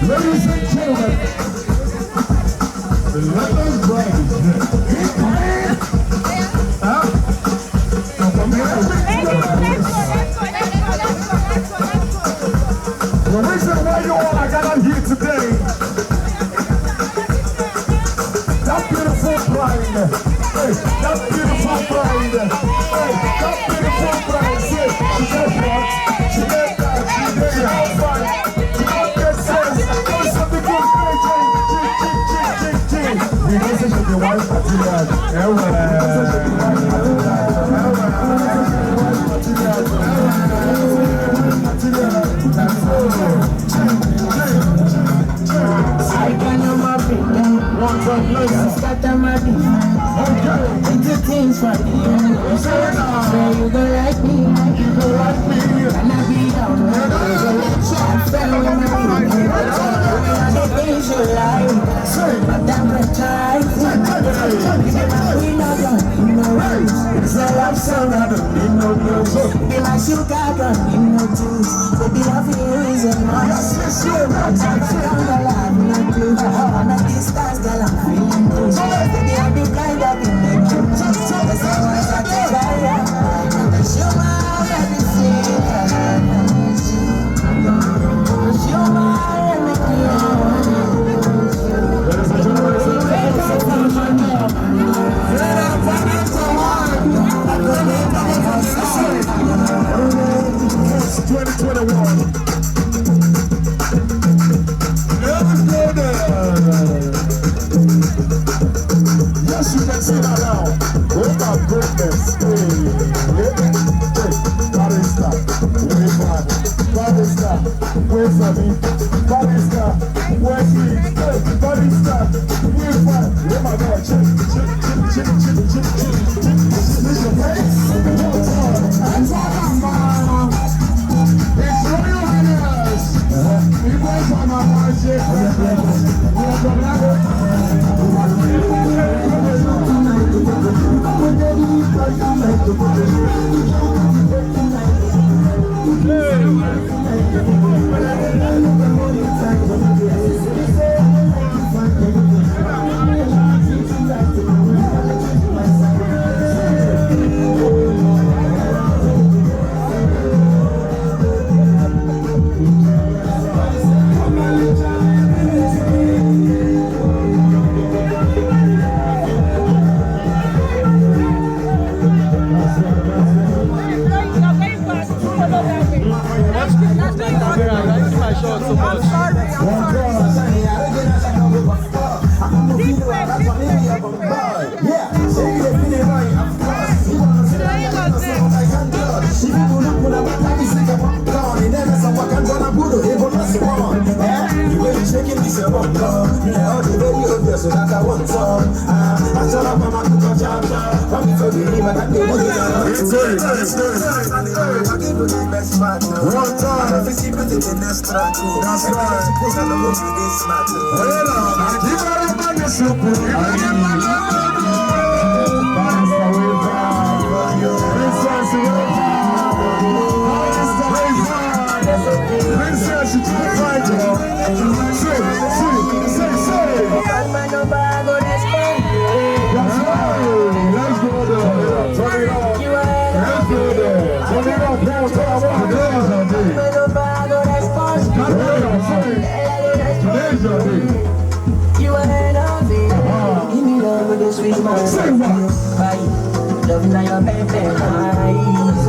Ladies and gentlemen, let us drive. The reason why you all are gathered here today, that beautiful bride, hey, that beautiful bride, hey, that beautiful bride, say, she said what? She did that, she did how fun. She got that sense, there's something good, we don't say she be wife material, things for you. So you go like me, and I be down. I fell with my people. The things you like, but I'm not tired. We not gonna need no rose. It's a love song, I don't need no rose. Be my sugar, I don't need no juice. Baby, love you is a must. I'm alive, no clue. I'm at distance, girl, I'm feeling good. Baby, I'll be blind, I'll be making moves. That's how much I take fire. And show my everything. Show my It's 2021. Yes, you can see that now. Oh my goodness. Barista, where's me? Barista, where's me? Barista, where's my? Oh my God, check. This your face? It's Royal Highness. You guys are my magic. You are love me. Give me love with a sweet smile. Bye. Love now your baby eyes.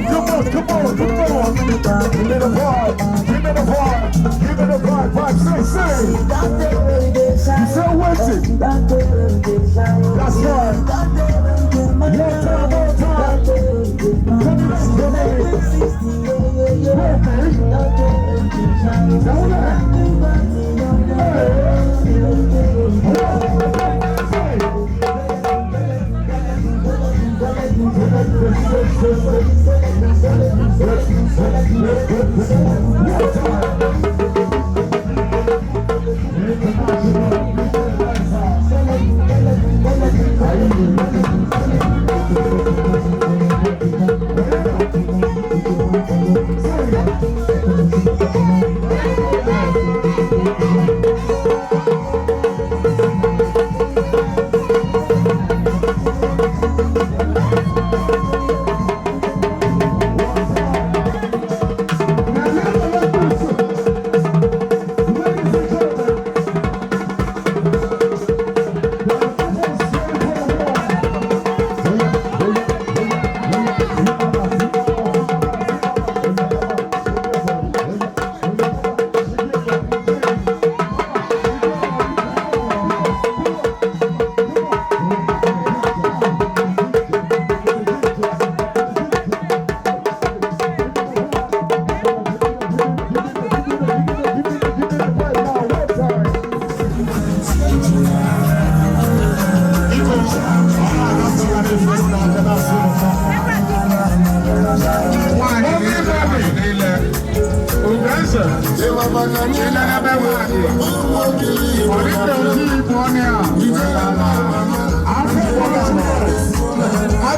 Come on. Give me the vibe. Vibe, say. You so wicked. That's right. One time. I